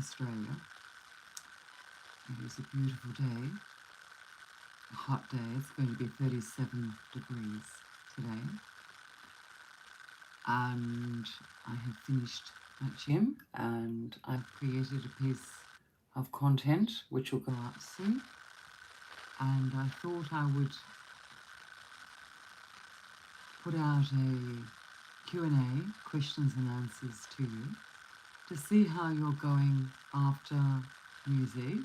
Australia. It is a beautiful day, a hot day. It's going to be 37 degrees today. And I have finished at gym and I've created a piece of content which will go out soon. And I thought I would put out a Q&A, questions and answers to you, to see how you're going after music,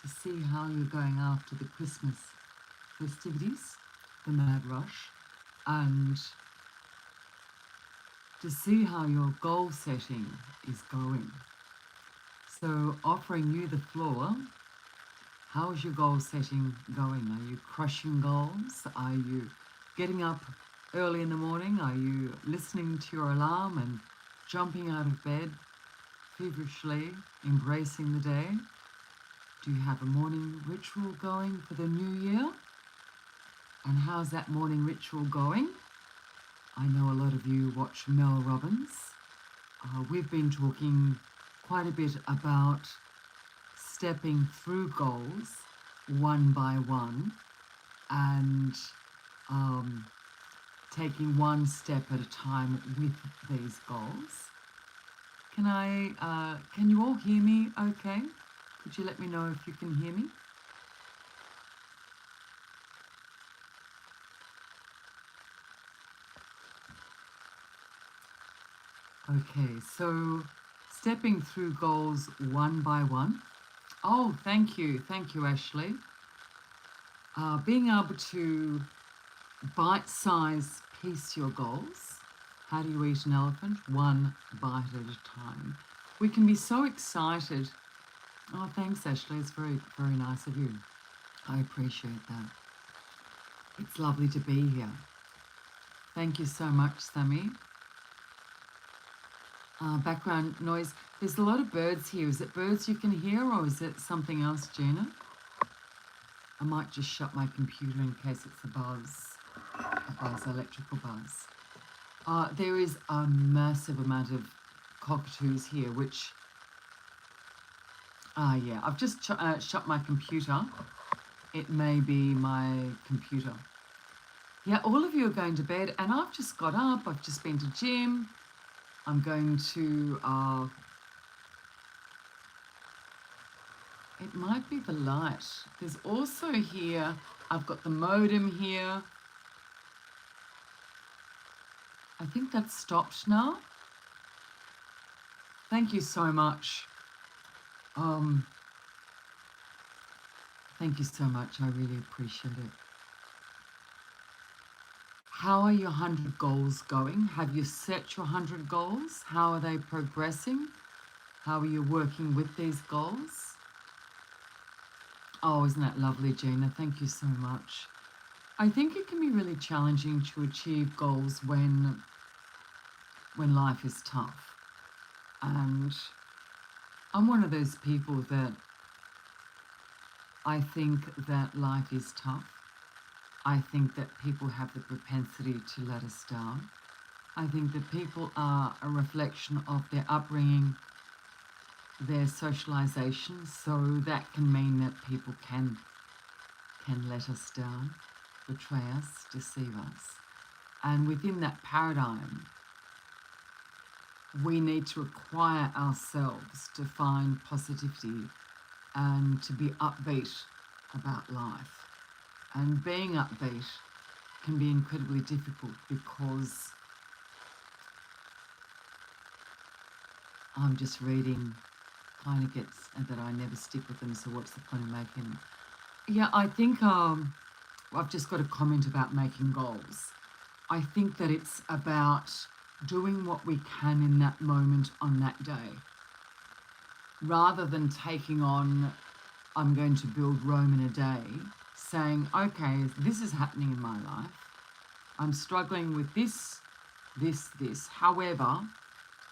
to see how you're going after the Christmas festivities, the mad rush, and to see how your goal setting is going. So offering you the floor, how is your goal setting going? Are you crushing goals? Are you getting up early in the morning? Are you listening to your alarm and jumping out of bed feverishly, embracing the day? Do you have a morning ritual going for the new year? And how's that morning ritual going? I know a lot of you watch Mel Robbins. We've been talking quite a bit about stepping through goals one by one and taking one step at a time with these goals. Can you all hear me okay? Could you let me know if you can hear me? Okay, so stepping through goals one by one. Oh, thank you, Ashley. Being able to bite-size piece your goals. How do you eat an elephant? One bite at a time. We can be so excited. Oh, thanks, Ashley. It's very, very nice of you. I appreciate that. It's lovely to be here. Thank you so much, Sammy. Background noise. There's a lot of birds here. Is it birds you can hear or is it something else, Gina? I might just shut my computer in case it's a buzz, electrical buzz. There is a massive amount of cockatoos here, which, yeah, I've just shut my computer. It may be my computer. Yeah, all of you are going to bed and I've just got up. I've just been to gym. I'm going to, it might be the light. There's also here, I've got the modem here. I think that's stopped now. Thank you so much. Thank you so much. I really appreciate it. How are your 100 goals going? Have you set your 100 goals? How are they progressing? How are you working with these goals? Oh, isn't that lovely, Gina? Thank you so much. I think it can be really challenging to achieve goals when life is tough. And I'm one of those people that I think that life is tough. I think that people have the propensity to let us down. I think that people are a reflection of their upbringing, their socialization, so that can mean that people can let us down, betray us, deceive us. And within that paradigm, we need to acquire ourselves to find positivity and to be upbeat about life. And being upbeat can be incredibly difficult because I'm just reading, kind of gets that I never stick with them, so what's the point of making them? Yeah, I think I've just got a comment about making goals. I think that it's about doing what we can in that moment on that day, rather than taking on, I'm going to build Rome in a day, saying, okay, this is happening in my life. I'm struggling with this. However,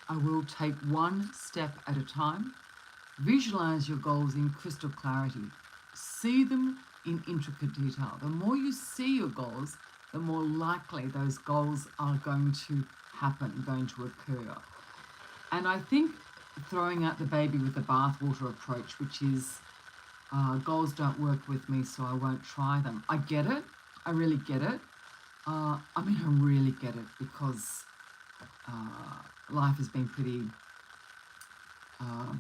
I will take one step at a time. Visualize your goals in crystal clarity. See them in intricate detail. The more you see your goals, the more likely those goals are going to happen, going to occur. And I think throwing out the baby with the bathwater approach, which is goals don't work with me, so I won't try them. I get it. I really get it. I really get it because life has been pretty uh,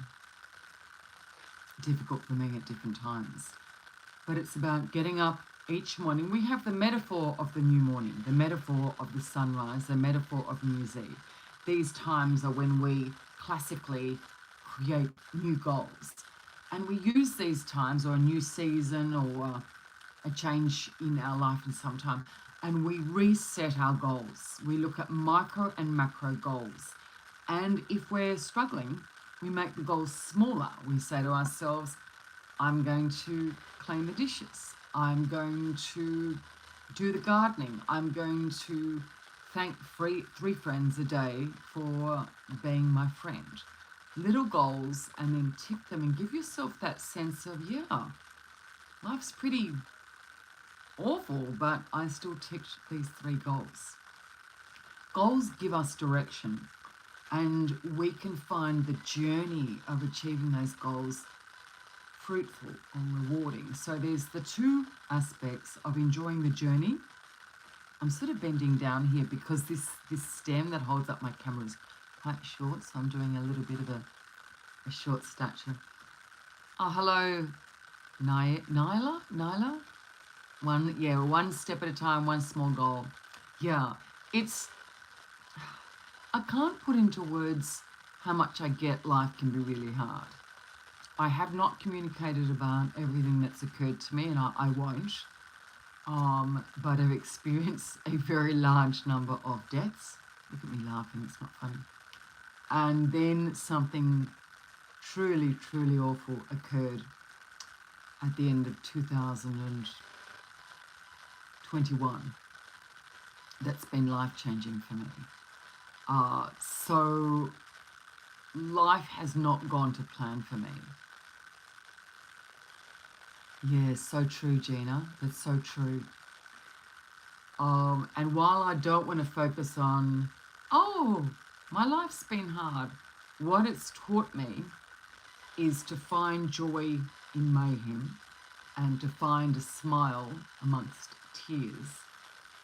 difficult for me at different times. But it's about getting up each morning. We have the metaphor of the new morning, the metaphor of the sunrise, the metaphor of New Year's Eve. These times are when we classically create new goals. And we use these times, or a new season, or a change in our life in some time, and we reset our goals. We look at micro and macro goals. And if we're struggling, we make the goals smaller. We say to ourselves, I'm going to clean the dishes. I'm going to do the gardening. I'm going to thank three friends a day for being my friend. Little goals, and then tick them and give yourself that sense of, yeah, life's pretty awful, but I still ticked these 3 goals. Goals give us direction, and we can find the journey of achieving those goals fruitful and rewarding. So there's the 2 aspects of enjoying the journey. I'm sort of bending down here because this stem that holds up my camera is quite short, so I'm doing a little bit of a short stature. Oh, hello, Nyla? One step at a time, one small goal. Yeah, I can't put into words how much I get life can be really hard. I have not communicated about everything that's occurred to me, and I won't. But I've experienced a very large number of deaths. Look at me laughing, it's not funny. And then something truly, truly awful occurred at the end of 2021. That's been life-changing for me. So life has not gone to plan for me. Yeah, so true, Gina. That's so true. And while I don't want to focus on, oh, my life's been hard, what it's taught me is to find joy in mayhem, and to find a smile amongst tears,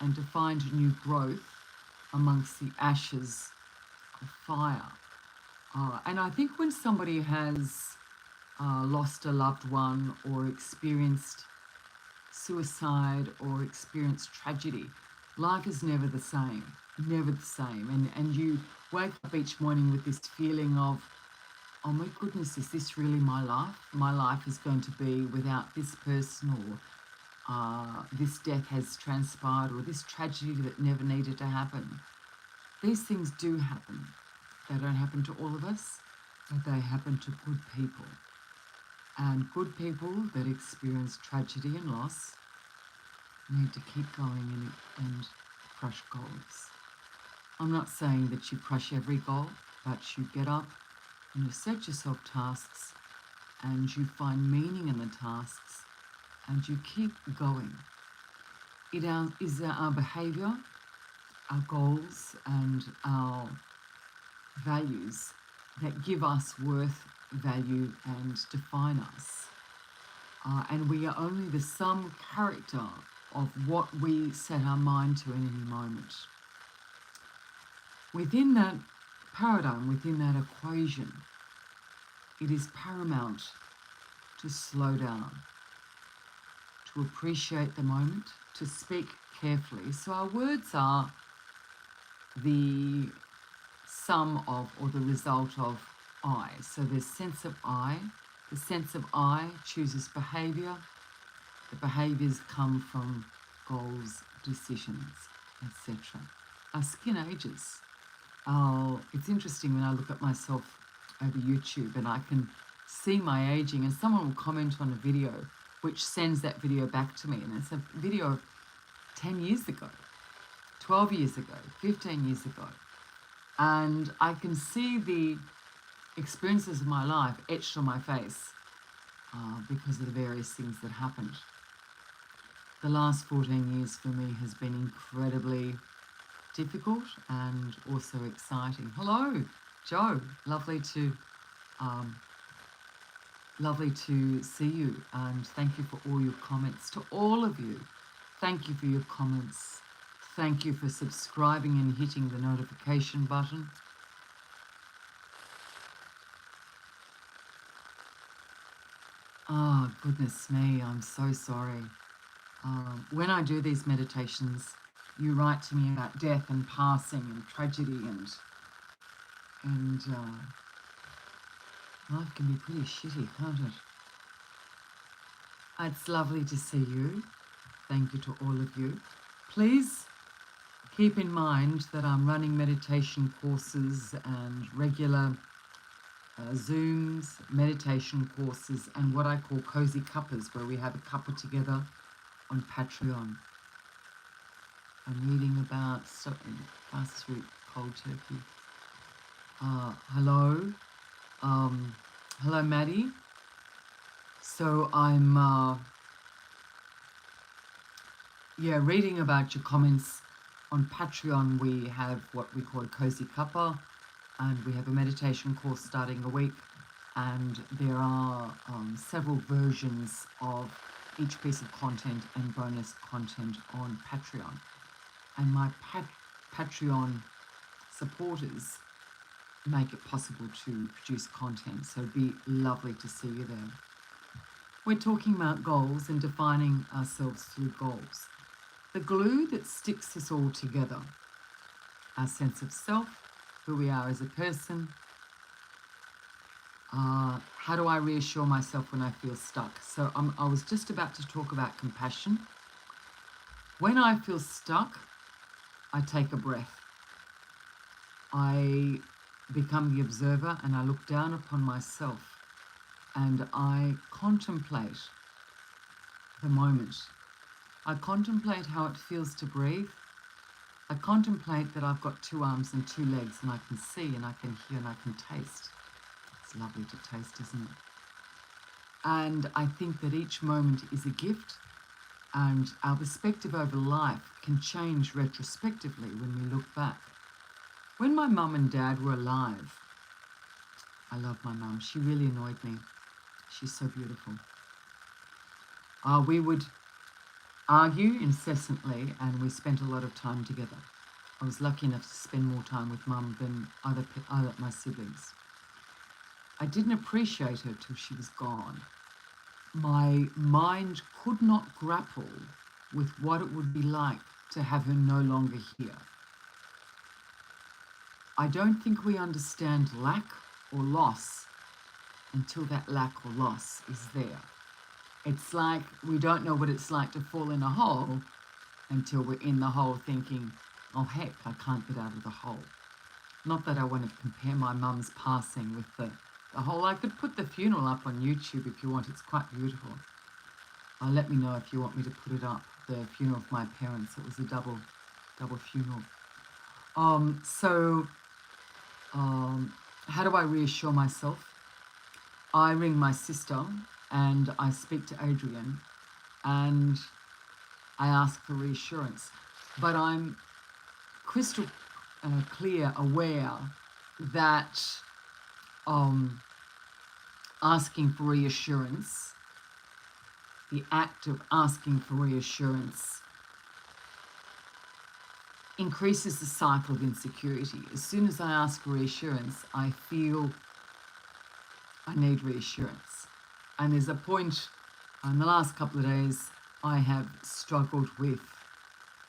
and to find new growth amongst the ashes of fire. And I think when somebody has lost a loved one, or experienced suicide, or experienced tragedy, life is never the same, never the same. And you wake up each morning with this feeling of, oh my goodness, is this really my life? My life is going to be without this person, or this death has transpired, or this tragedy that never needed to happen. These things do happen. They don't happen to all of us, but they happen to good people. And good people that experience tragedy and loss need to keep going and crush goals. I'm not saying that you crush every goal, but you get up and you set yourself tasks, and you find meaning in the tasks, and you keep going. It is our behaviour, our goals, and our values that give us worth, value, and define us. And we are only the sum character of what we set our mind to in any moment. Within that paradigm, within that equation, it is paramount to slow down, to appreciate the moment, to speak carefully. So our words are the sum of, or the result of, I. So the sense of I. The sense of I chooses behaviour. The behaviours come from goals, decisions, etc. Our skin ages. It's interesting when I look at myself over YouTube and I can see my aging, and someone will comment on a video which sends that video back to me, and it's a video of 10 years ago, 12 years ago, 15 years ago. And I can see the experiences of my life etched on my face because of the various things that happened. The last 14 years for me has been incredibly difficult and also exciting. Hello, Joe. Lovely to Um, Lovely to see you, and thank you for all your comments. To all of you, thank you for your comments. Thank you for subscribing and hitting the notification button. Oh, goodness me, I'm so sorry. When I do these meditations, you write to me about death and passing and tragedy, and life can be pretty shitty, can't it? It's lovely to see you. Thank you to all of you. Please keep in mind that I'm running meditation courses and regular Zooms, meditation courses, and what I call cozy cuppers, where we have a cuppa together on Patreon. I'm reading about fast sweet cold turkey. Hello, hello, Maddie. So I'm reading about your comments on Patreon. We have what we call a cozy cuppa, and we have a meditation course starting a week, and there are several versions of each piece of content and bonus content on Patreon. And my Patreon supporters make it possible to produce content, so it'd be lovely to see you there. We're talking about goals and defining ourselves through goals. The glue that sticks us all together, our sense of self, who we are as a person. How do I reassure myself when I feel stuck? So I was just about to talk about compassion. When I feel stuck, I take a breath. I become the observer and I look down upon myself and I contemplate the moment. I contemplate how it feels to breathe. I contemplate that I've got 2 arms and 2 legs, and I can see and I can hear and I can taste. It's lovely to taste, isn't it? And I think that each moment is a gift, and our perspective over life can change retrospectively when we look back. When my mum and dad were alive, I love my mum. She really annoyed me. She's so beautiful. We would argue incessantly, and we spent a lot of time together. I was lucky enough to spend more time with mum than other my siblings. I didn't appreciate her till she was gone. My mind could not grapple with what it would be like to have her no longer here. I don't think we understand lack or loss until that lack or loss is there. It's like we don't know what it's like to fall in a hole until we're in the hole thinking, oh heck, I can't get out of the hole. Not that I want to compare my mum's passing with the whole. I could put the funeral up on YouTube if you want. It's quite beautiful. Let me know if you want me to put it up. The funeral of my parents. It was a double funeral. How do I reassure myself? I ring my sister and I speak to Adrian and I ask for reassurance. But I'm crystal clear, aware that asking for reassurance, the act of asking for reassurance, increases the cycle of insecurity. As soon as I ask for reassurance, I feel I need reassurance. And there's a point in the last couple of days I have struggled with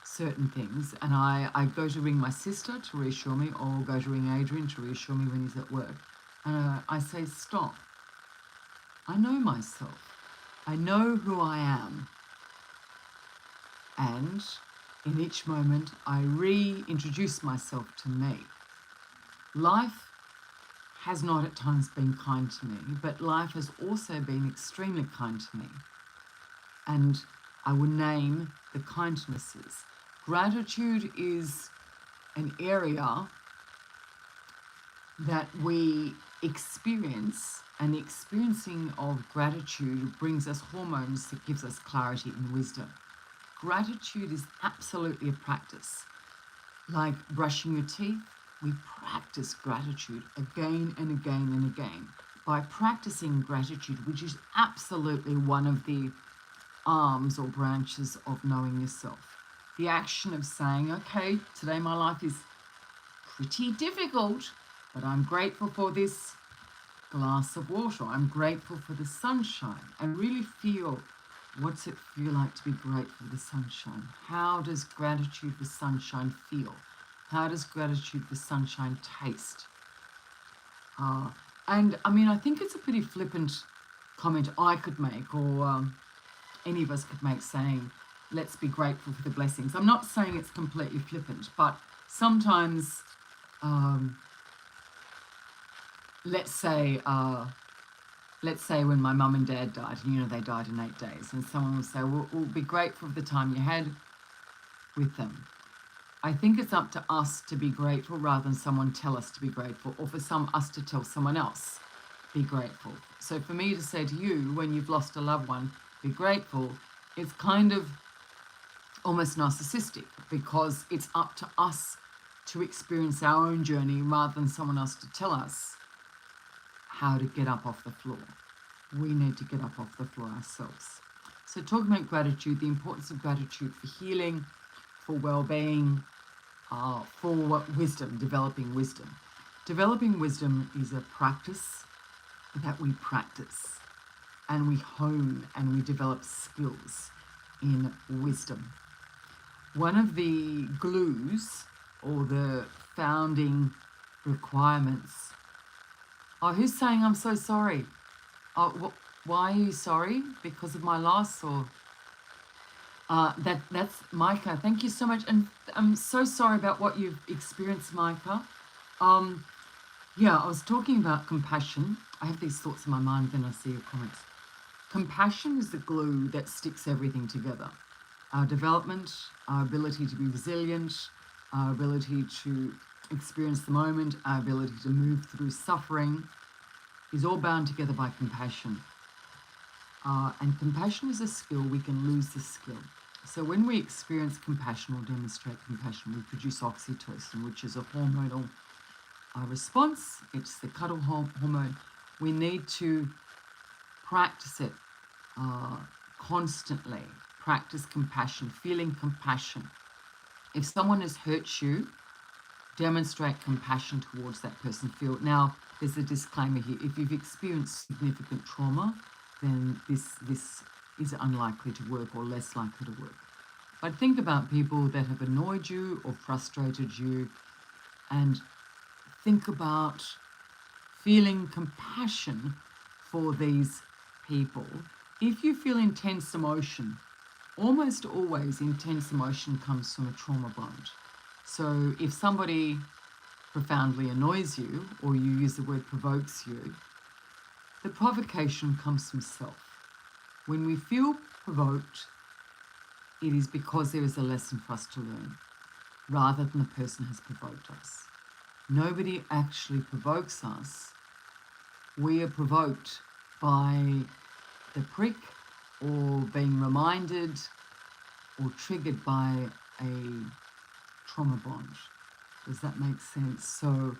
certain things, and I go to ring my sister to reassure me, or go to ring Adrian to reassure me when he's at work. And I say, stop. I know myself. I know who I am. And in each moment, I reintroduce myself to me. Life has not at times been kind to me, but life has also been extremely kind to me. And I will name the kindnesses. Gratitude is an area that we experience, and the experiencing of gratitude brings us hormones that gives us clarity and wisdom. Gratitude is absolutely a practice. Like brushing your teeth, we practice gratitude again and again and again. by practicing gratitude, which is absolutely one of the arms or branches of knowing yourself. The action of saying, okay, today my life is pretty difficult, but I'm grateful for this glass of water. I'm grateful for the sunshine, and really feel, what's it feel like to be grateful for the sunshine? How does gratitude for sunshine feel? How does gratitude for sunshine taste? And I mean, I think it's a pretty flippant comment I could make, or any of us could make, saying, let's be grateful for the blessings. I'm not saying it's completely flippant, but sometimes, let's say when my mum and dad died, and they died in 8 days, and someone will say, well, we'll be grateful for the time you had with them. I think it's up to us to be grateful rather than someone tell us to be grateful, or for us to tell someone else, be grateful. So for me to say to you, when you've lost a loved one, be grateful, it's kind of almost narcissistic, because it's up to us to experience our own journey rather than someone else to tell us how to get up off the floor. We need to get up off the floor ourselves. So talking about gratitude, the importance of gratitude for healing, for well-being, for wisdom, developing wisdom. Developing wisdom is a practice that we practice, and we hone and we develop skills in wisdom. One of the glues, or the founding requirements. Oh, who's saying I'm so sorry? Oh, why are you sorry? Because of my loss, or that's Micah. Thank you so much, and I'm so sorry about what you've experienced, Micah. Yeah, I was talking about compassion. I have these thoughts in my mind, then I see your comments. Compassion is the glue that sticks everything together. Our development, our ability to be resilient, our ability to experience the moment, our ability to move through suffering is all bound together by compassion. And compassion is a skill. We can lose the skill. So when we experience compassion or demonstrate compassion, we produce oxytocin, which is a hormonal response. It's the cuddle hormone. We need to practice it constantly. Practice compassion, feeling compassion. If someone has hurt you, demonstrate compassion towards that person. Now, there's a disclaimer here. If you've experienced significant trauma, then this is unlikely to work, or less likely to work. But think about people that have annoyed you or frustrated you, and think about feeling compassion for these people. If you feel intense emotion, almost always intense emotion comes from a trauma bond. So if somebody profoundly annoys you, or you use the word provokes you, the provocation comes from self. When we feel provoked, it is because there is a lesson for us to learn, rather than the person has provoked us. Nobody actually provokes us. We are provoked by the prick, or being reminded, or triggered by a trauma bond. Does that make sense? So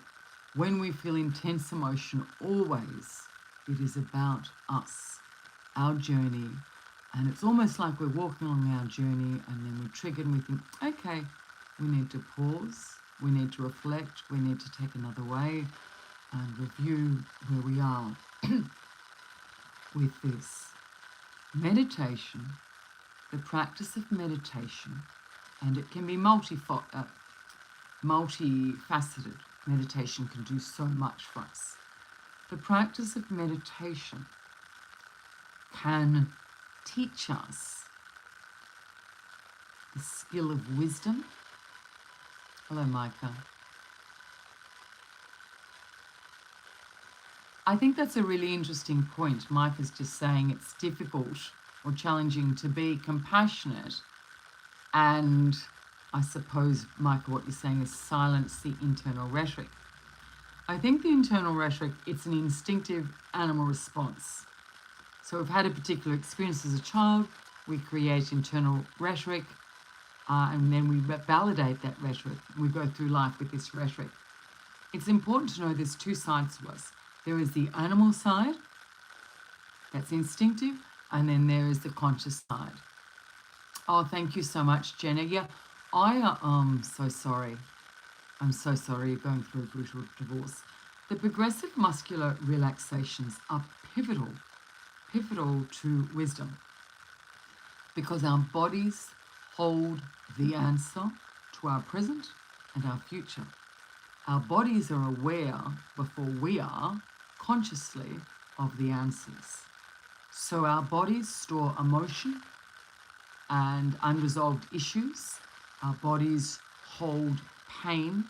when we feel intense emotion, always it is about us, our journey. And it's almost like we're walking along our journey, and then we're triggered and we think, okay, we need to pause, we need to reflect, we need to take another way and review where we are with this. Meditation, the practice of meditation, and it can be multifaceted. Meditation can do so much for us. The practice of meditation can teach us the skill of wisdom. Hello, Micah. I think that's a really interesting point. Micah's just saying it's difficult or challenging to be compassionate, and I suppose, Micah, what you're saying is silence the internal rhetoric. I think the internal rhetoric, it's an instinctive animal response. So we've had a particular experience as a child, we create internal rhetoric, and then we validate that rhetoric. We go through life with this rhetoric. It's important to know there's two sides to us. There is the animal side, that's instinctive, and then there is the conscious side. Oh, thank you so much, Jenna. Yeah, I'm so sorry. I'm so sorry you're going through a brutal divorce. The progressive muscular relaxations are pivotal to wisdom, because our bodies hold the answer to our present and our future. Our bodies are aware before we are consciously of the answers. So our bodies store emotion and unresolved issues. Our bodies hold pain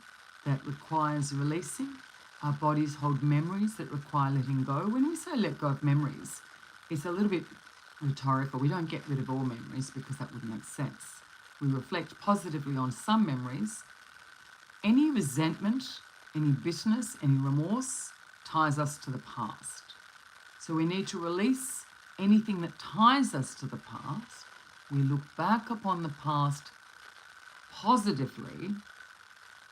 that requires releasing. Our bodies hold memories that require letting go. When we say let go of memories, it's a little bit rhetorical. We don't get rid of all memories because that wouldn't make sense. We reflect positively on some memories. Any resentment, any bitterness, any remorse ties us to the past. So we need to release anything that ties us to the past. We look back upon the past positively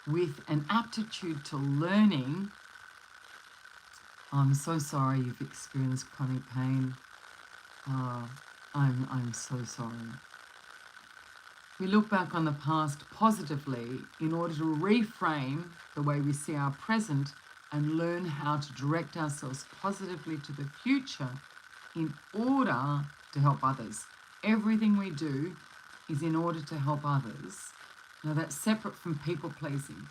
with an aptitude to learning. I'm so sorry you've experienced chronic pain. I'm so sorry. We look back on the past positively in order to reframe the way we see our present and learn how to direct ourselves positively to the future in order to help others. Everything we do is in order to help others. Now that's separate from people pleasing.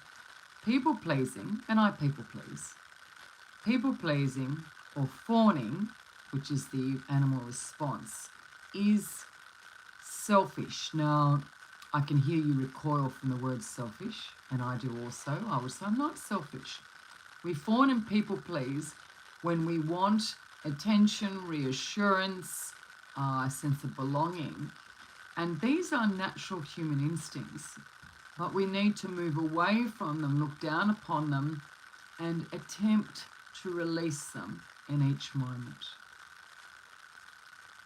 People pleasing, and I people please. People pleasing or fawning, which is the animal response, is selfish. Now, I can hear you recoil from the word selfish, and I do also. I would say I'm not selfish. We fawn and people please when we want attention, reassurance, a sense of belonging. And these are natural human instincts, but we need to move away from them, look down upon them, and attempt to release them in each moment.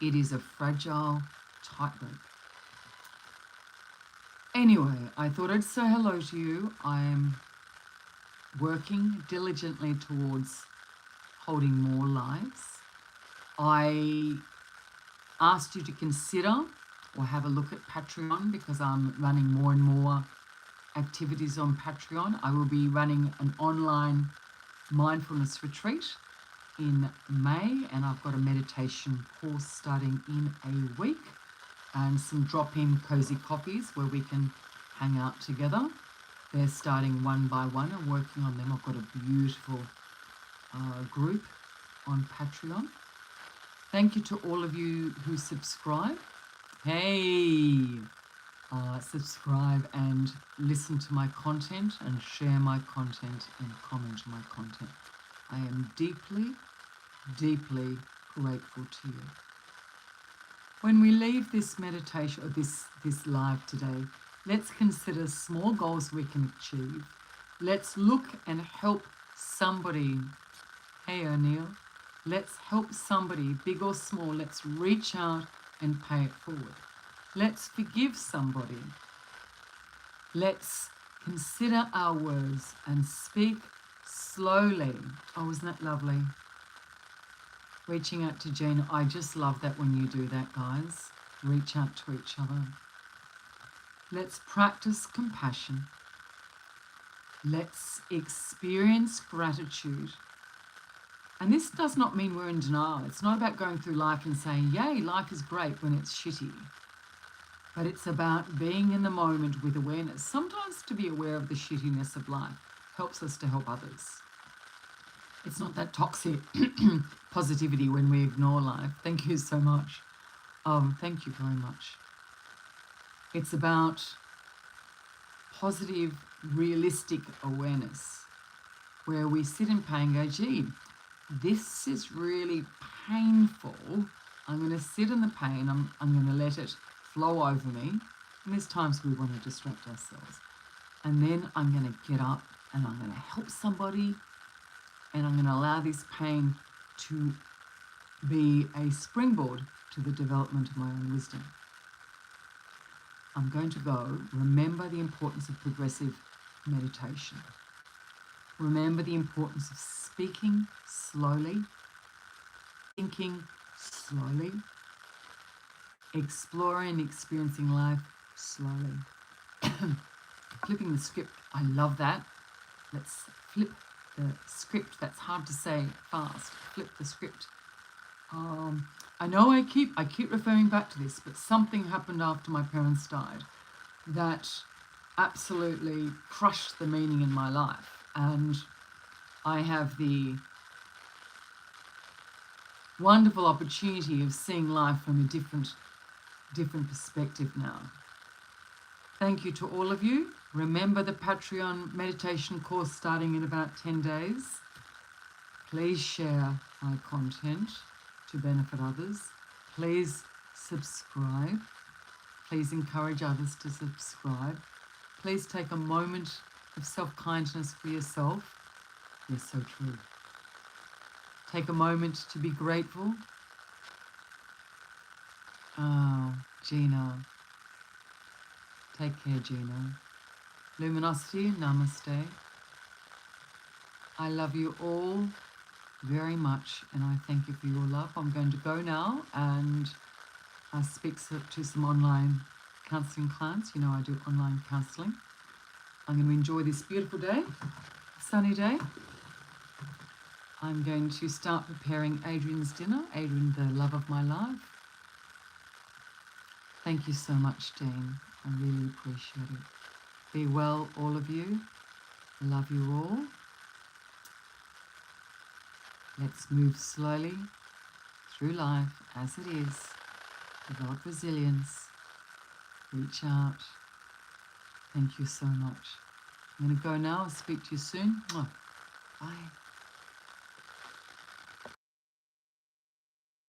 It is a fragile tightrope. Anyway, I thought I'd say hello to you. I'm working diligently towards holding more lives. I asked you to consider or have a look at Patreon because I'm running more and more activities on Patreon. I will be running an online mindfulness retreat in May, and I've got a meditation course starting in a week and some drop-in cozy coffees where we can hang out together. They're starting one by one and working on them. I've got a beautiful group on Patreon. Thank you to all of you who subscribe. Hey, subscribe and listen to my content and share my content and comment on my content. I am deeply, deeply grateful to you. When we leave this meditation or this live today, let's consider small goals we can achieve. Let's look and help somebody. Hey, O'Neill. Let's help somebody, big or small. Let's reach out and pay it forward. Let's forgive somebody. Let's consider our words and speak slowly. Oh, isn't that lovely? Reaching out to Gina. I just love that when you do that, guys. Reach out to each other. Let's practice compassion. Let's experience gratitude. And this does not mean we're in denial. It's not about going through life and saying, yay, life is great when it's shitty. But it's about being in the moment with awareness. Sometimes to be aware of the shittiness of life helps us to help others. It's not that toxic positivity when we ignore life. Thank you so much. Thank you very much. It's about positive, realistic awareness where we sit in pain and go, gee, this is really painful. I'm going to sit in the pain. I'm going to let it flow over me. And there's times we want to distract ourselves. And then I'm going to get up and I'm going to help somebody. And I'm going to allow this pain to be a springboard to the development of my own wisdom. I'm going to go. Remember the importance of progressive meditation. Remember the importance of speaking slowly, thinking slowly, exploring and experiencing life slowly. Flipping the script, I love that. Let's flip the script. That's hard to say fast. Flip the script. I know I keep referring back to this, but something happened after my parents died that absolutely crushed the meaning in my life, and I have the wonderful opportunity of seeing life from a different perspective now. Thank you to all of you. Remember the Patreon meditation course starting in about 10 days. Please share my content to benefit others. Please subscribe. Please encourage others to subscribe. Please take a moment of self-kindness for yourself. Yes, so true. Take a moment to be grateful. Oh, Gina. Take care, Gina. Luminosity, namaste. I love you all very much, and I thank you for your love. I'm going to go now and speak to some online counselling clients. You know, I do online counselling. I'm going to enjoy this beautiful day, sunny day. I'm going to start preparing Adrian's dinner. Adrian, the love of my life. Thank you so much, Dean. I really appreciate it. Be well, all of you. Love you all. Let's move slowly through life as it is. Develop resilience. Reach out. Thank you so much. I'm going to go now. I'll speak to you soon. Bye.